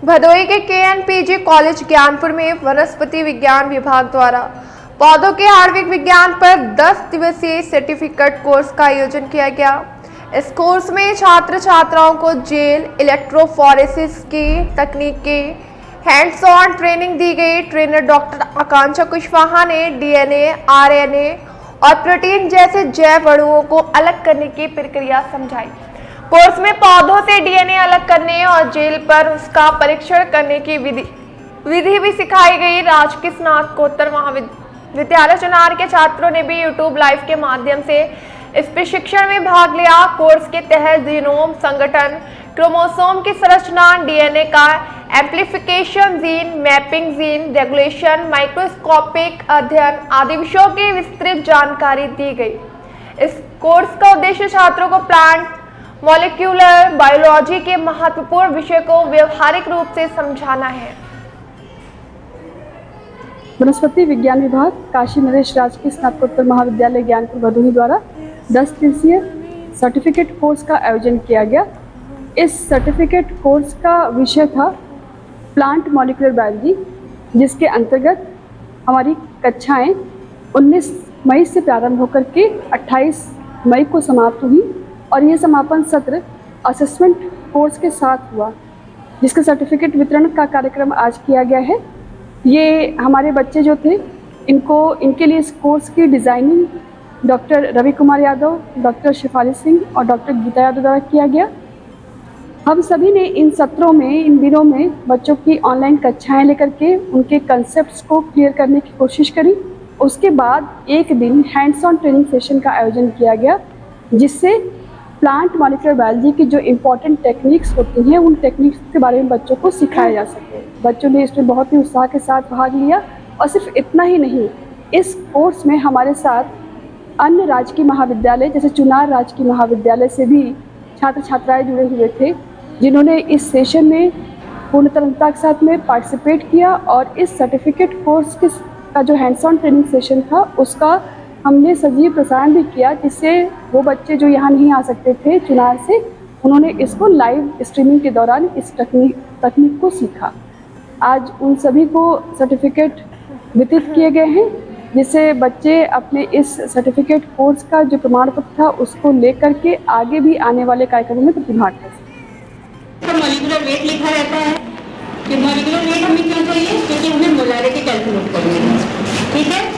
भदोही के KNPG college Gyanpur में वनस्पति विज्ञान विभाग द्वारा पौधों के आणविक विज्ञान पर 10 दिवसीय सर्टिफिकेट कोर्स का आयोजन किया गया। इस कोर्स में छात्र छात्राओं को जेल इलेक्ट्रोफोरेसिस की तकनीक की हैंड्स ऑन ट्रेनिंग दी गई। ट्रेनर डॉक्टर आकांक्षा कुशवाहा ने DNA, RNA और प्रोटीन जैसे जैव अणुओं को अलग करने की प्रक्रिया समझाई। कोर्स में पौधों से DNA अलग करने और जेल पर उसका परीक्षण करने की विधि भी सिखाई गई। राजकीय स्नातकोत्तर महाविद्यालय चुनार के छात्रों ने भी YouTube लाइव के माध्यम से इस प्रशिक्षण में भाग लिया। कोर्स के तहत जीनोम संगठन, क्रोमोसोम की संरचना, DNA का amplification, gene mapping, gene regulation, microscopic अध्ययन आदि विषयों की विस्तृत जानकारी दी गई। इस कोर्स का उद्देश्य छात्रों को प्लांट मॉलिक्यूलर बायोलॉजी के महत्वपूर्ण विषय को व्यवहारिक रूप से समझाना है। वनस्पति विज्ञान विभाग काशी नरेश राजकीय स्नातकोत्तर महाविद्यालय ज्ञानपुर भदोही द्वारा 10 दिवसीय सर्टिफिकेट कोर्स का आयोजन किया गया। इस सर्टिफिकेट कोर्स का विषय था प्लांट मॉलिक्यूलर बायोलॉजी, जिसके अंतर्गत हमारी कक्षाएं 19 मई से प्रारंभ होकर के 28 मई को समाप्त हुई और ये समापन सत्र असेसमेंट कोर्स के साथ हुआ, जिसका सर्टिफिकेट वितरण का कार्यक्रम आज किया गया है। ये हमारे बच्चे जो थे इनके लिए इस कोर्स की designing doctor Ravi Kumar Yadav, doctor Shifali Singh और डॉक्टर गीता यादव द्वारा किया गया। हम सभी ने इन सत्रों में, इन दिनों में बच्चों की ऑनलाइन कक्षाएं लेकर के उनके कंसेप्ट्स को क्लियर करने की कोशिश करी। उसके बाद एक दिन हैंड्स ऑन ट्रेनिंग सेशन का आयोजन किया गया, जिससे प्लांट मॉलिक्यूलर बायोलॉजी की जो इम्पोर्टेंट टेक्निक्स होती हैं उन टेक्निक्स के बारे में बच्चों को सिखाया जा सके। बच्चों ने इसमें बहुत ही उत्साह के साथ भाग लिया और सिर्फ इतना ही नहीं, इस कोर्स में हमारे साथ अन्य राजकीय महाविद्यालय जैसे चुनार राजकीय महाविद्यालय से भी छात्र छात्राएं जुड़े हुए थे, जिन्होंने इस सेशन में पूर्ण तन्मयता के साथ में पार्टिसिपेट किया। और इस सर्टिफिकेट कोर्स का जो हैंड्स ऑन ट्रेनिंग सेशन था उसका हमने सजीव प्रसारण भी किया, जिससे वो बच्चे जो यहाँ नहीं आ सकते थे चुनार से, उन्होंने इसको लाइव स्ट्रीमिंग के दौरान इस तकनीक को सीखा। आज उन सभी को सर्टिफिकेट वितरित किए गए हैं, जिससे बच्चे अपने इस सर्टिफिकेट कोर्स का जो प्रमाण पत्र था उसको लेकर के आगे भी आने वाले कार्यक्रमों में प्रतिभाग कर सकें। मॉलिक्यूलर वेट लिखा रहता है कि मॉलिक्यूलर वेट हमें क्यों चाहिए, क्योंकि हमें मोलारिटी कैलकुलेट करनी है। ठीक है,